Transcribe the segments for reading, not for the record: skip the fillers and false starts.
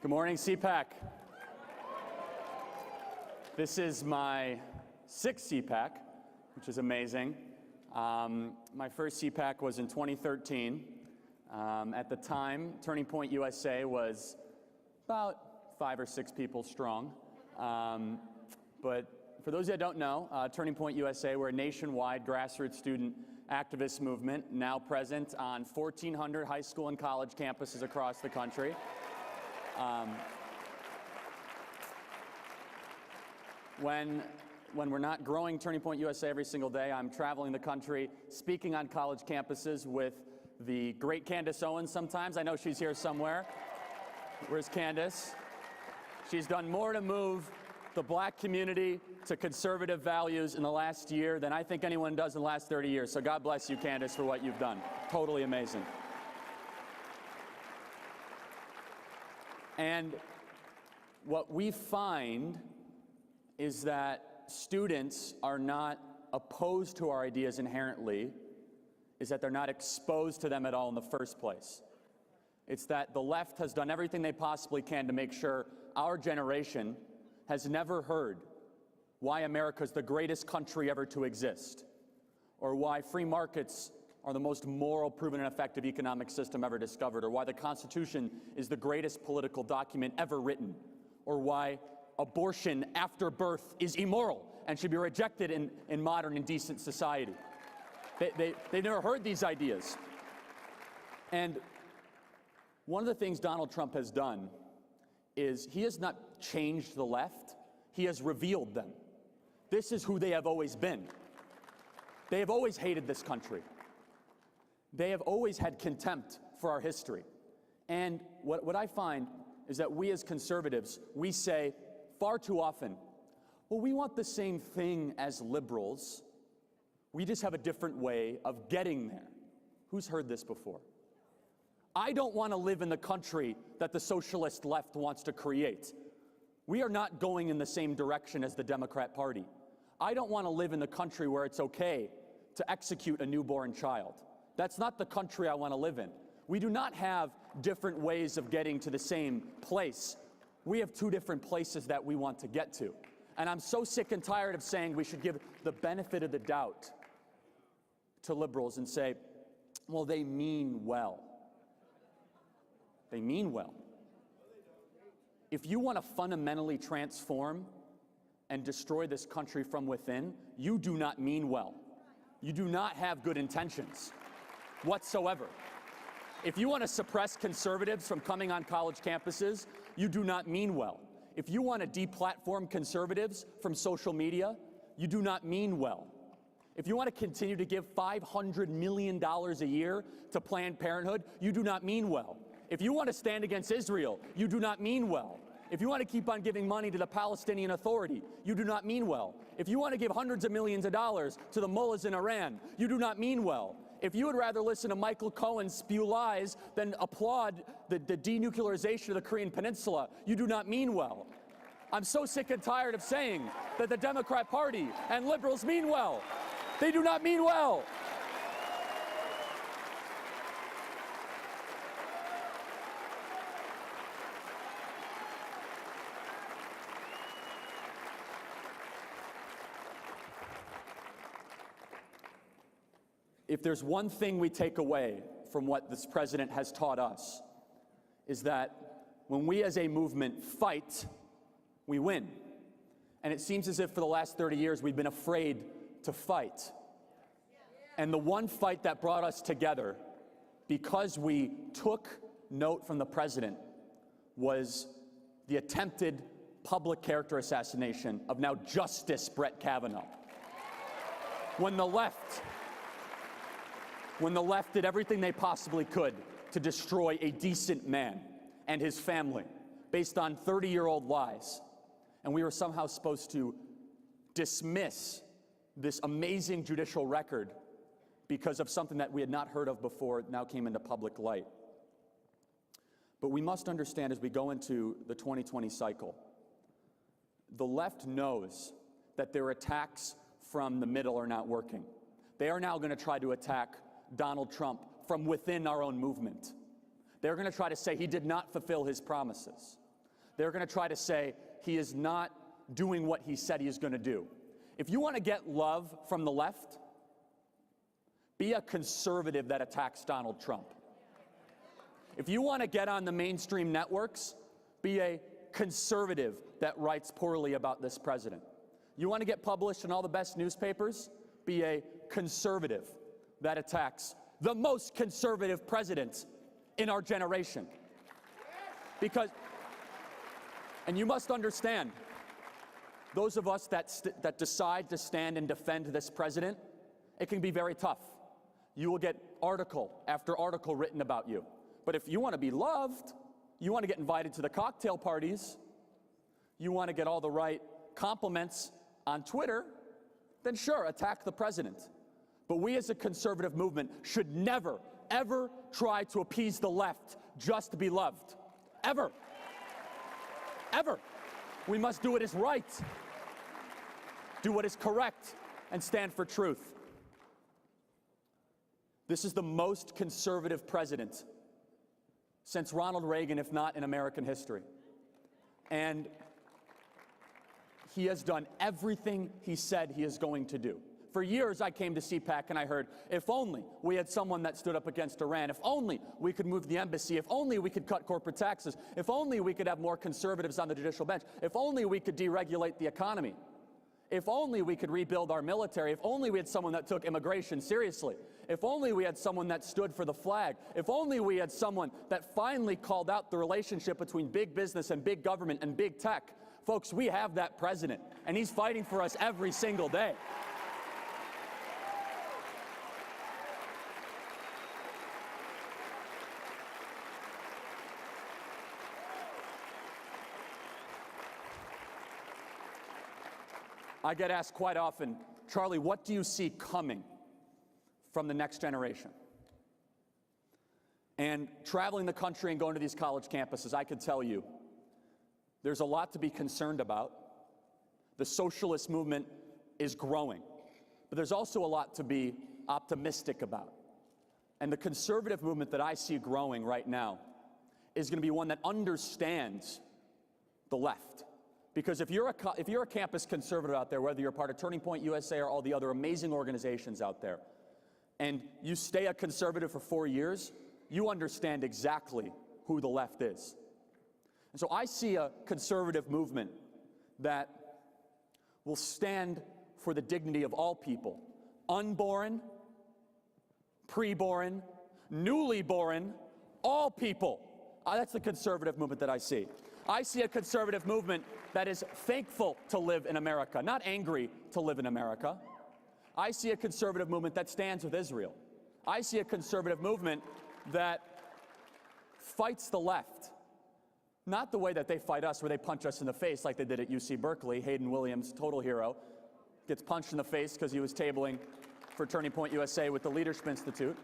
Good morning, CPAC. This is my sixth CPAC, which is amazing. My first CPAC was in 2013. At the time, Turning Point USA was about 5 or 6 people strong. But for those that don't know, Turning Point USA, we're a nationwide grassroots student activist movement, now present on 1,400 high school and college campuses across the country. When we're not growing Turning Point USA every single day, I'm traveling the country, speaking on college campuses with the great Candace Owens sometimes. I know she's here somewhere. Where's Candace? She's done more to move the black community to conservative values in the last year than I think anyone does in the last 30 years. So God bless you, Candace, for what you've done. Totally amazing. And what we find is that students are not opposed to our ideas inherently, is that they're not exposed to them at all in the first place. It's that the left has done everything they possibly can to make sure our generation has never heard why America is the greatest country ever to exist, or why free markets are the most moral, proven, and effective economic system ever discovered, or why the Constitution is the greatest political document ever written, or why abortion after birth is immoral and should be rejected in modern and decent society. They've never heard these ideas. And one of the things Donald Trump has done is he has not changed the left, he has revealed them. This is who they have always been. They have always hated this country. They have always had contempt for our history. And what I find is that we as conservatives, we say far too often, well, we want the same thing as liberals. We just have a different way of getting there. Who's heard this before? I don't want to live in the country that the socialist left wants to create. We are not going in the same direction as the Democrat Party. I don't want to live in the country where it's okay to execute a newborn child. That's not the country I want to live in. We do not have different ways of getting to the same place. We have 2 different places that we want to get to. And I'm so sick and tired of saying we should give the benefit of the doubt to liberals and say, well, they mean well. They mean well. If you want to fundamentally transform and destroy this country from within, you do not mean well. You do not have good intentions whatsoever. If you want to suppress conservatives from coming on college campuses, you do not mean well. If you want to deplatform conservatives from social media, you do not mean well. If you want to continue to give $500 million a year to Planned Parenthood, you do not mean well. If you want to stand against Israel, you do not mean well. If you want to keep on giving money to the Palestinian Authority, you do not mean well. If you want to give hundreds of millions of dollars to the mullahs in Iran, you do not mean well. If you would rather listen to Michael Cohen spew lies than applaud the denuclearization of the Korean Peninsula, you do not mean well. I'm so sick and tired of saying that the Democrat Party and liberals mean well. They do not mean well. If there's one thing we take away from what this president has taught us, is that when we as a movement fight, we win. And it seems as if for the last 30 years we've been afraid to fight. And the one fight that brought us together, because we took note from the president, was the attempted public character assassination of now Justice Brett Kavanaugh. When the left did everything they possibly could to destroy a decent man and his family based on 30-year-old lies, and we were somehow supposed to dismiss this amazing judicial record because of something that we had not heard of before now came into public light. But we must understand as we go into the 2020 cycle, the left knows that their attacks from the middle are not working. They are now going to try to attack Donald Trump from within our own movement. They're going to try to say he did not fulfill his promises. They're going to try to say he is not doing what he said he is going to do. If you want to get love from the left, be a conservative that attacks Donald Trump. If you want to get on the mainstream networks, be a conservative that writes poorly about this president. You want to get published in all the best newspapers, be a conservative that attacks the most conservative president in our generation. Because, and you must understand, those of us that decide to stand and defend this president, it can be very tough. You will get article after article written about you. But if you want to be loved, you want to get invited to the cocktail parties, you want to get all the right compliments on Twitter, then sure, attack the president. But we as a conservative movement should never, ever try to appease the left just to be loved. Ever. Ever. We must do what is right, do what is correct, and stand for truth. This is the most conservative president since Ronald Reagan, if not in American history. And he has done everything he said he is going to do. For years, I came to CPAC and I heard, if only we had someone that stood up against Iran, if only we could move the embassy, if only we could cut corporate taxes, if only we could have more conservatives on the judicial bench, if only we could deregulate the economy, if only we could rebuild our military, if only we had someone that took immigration seriously, if only we had someone that stood for the flag, if only we had someone that finally called out the relationship between big business and big government and big tech. Folks, we have that president, and he's fighting for us every single day. I get asked quite often, Charlie, what do you see coming from the next generation? And traveling the country and going to these college campuses, I can tell you, there's a lot to be concerned about. The socialist movement is growing, but there's also a lot to be optimistic about. And the conservative movement that I see growing right now is going to be one that understands the left. Because if you're a campus conservative out there, whether you're part of Turning Point USA or all the other amazing organizations out there, and you stay a conservative for 4 years, you understand exactly who the left is. And so I see a conservative movement that will stand for the dignity of all people, unborn, preborn, newly born, all people. That's the conservative movement that I see. I see a conservative movement that is thankful to live in America, not angry to live in America. I see a conservative movement that stands with Israel. I see a conservative movement that fights the left, not the way that they fight us, where they punch us in the face like they did at UC Berkeley. Hayden Williams, total hero, gets punched in the face because he was tabling for Turning Point USA with the Leadership Institute,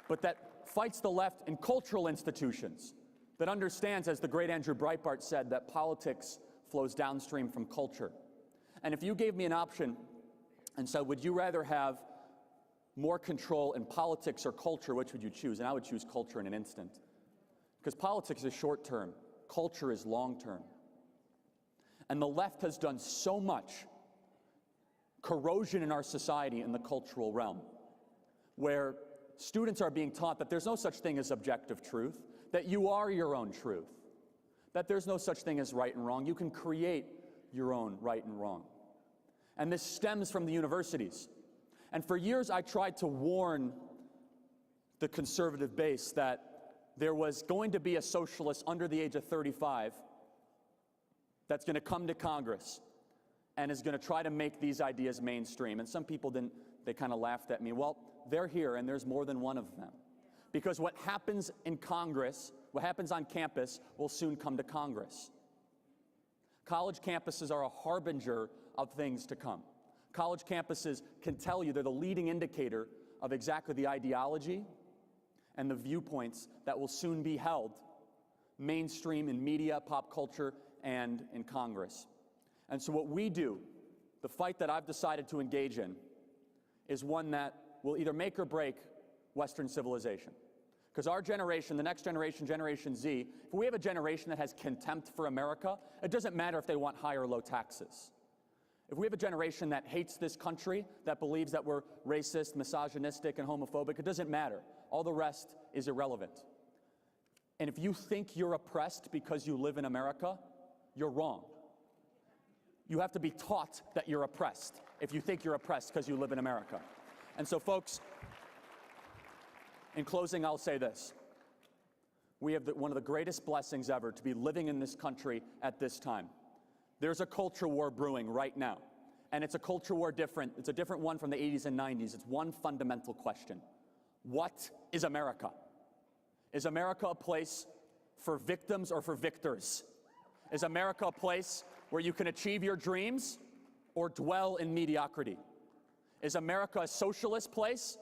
but that fights the left in cultural institutions, that understands, as the great Andrew Breitbart said, that politics flows downstream from culture. And if you gave me an option and said, would you rather have more control in politics or culture, which would you choose? And I would choose culture in an instant. Because politics is short-term, culture is long-term. And the left has done so much corrosion in our society in the cultural realm, where students are being taught that there's no such thing as objective truth, that you are your own truth, that there's no such thing as right and wrong. You can create your own right and wrong. And this stems from the universities. And for years I tried to warn the conservative base that there was going to be a socialist under the age of 35 that's going to come to Congress and is going to try to make these ideas mainstream. And some people didn't, they kind of laughed at me. Well, they're here and there's more than one of them. Because what happens in Congress, what happens on campus, will soon come to Congress. College campuses are a harbinger of things to come. College campuses can tell you, they're the leading indicator of exactly the ideology and the viewpoints that will soon be held mainstream in media, pop culture, and in Congress. And so what we do, the fight that I've decided to engage in, is one that will either make or break Western civilization. Because our generation, the next generation, Generation Z, if we have a generation that has contempt for America, it doesn't matter if they want high or low taxes. If we have a generation that hates this country, that believes that we're racist, misogynistic, and homophobic, it doesn't matter. All the rest is irrelevant. And if you think you're oppressed because you live in America, you're wrong. You have to be taught that you're oppressed if you think you're oppressed because you live in America. And so, folks, in closing, I'll say this. We have one of the greatest blessings ever to be living in this country at this time. There's a culture war brewing right now. And it's a culture war it's a different one from the 80s and 90s. It's one fundamental question. What is America? Is America a place for victims or for victors? Is America a place where you can achieve your dreams or dwell in mediocrity? Is America a socialist place,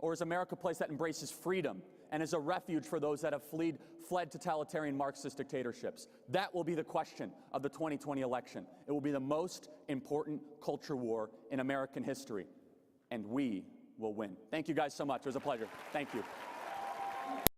or is America a place that embraces freedom and is a refuge for those that have fled totalitarian Marxist dictatorships? That will be the question of the 2020 election. It will be the most important culture war in American history, and we will win. Thank you guys so much. It was a pleasure. Thank you.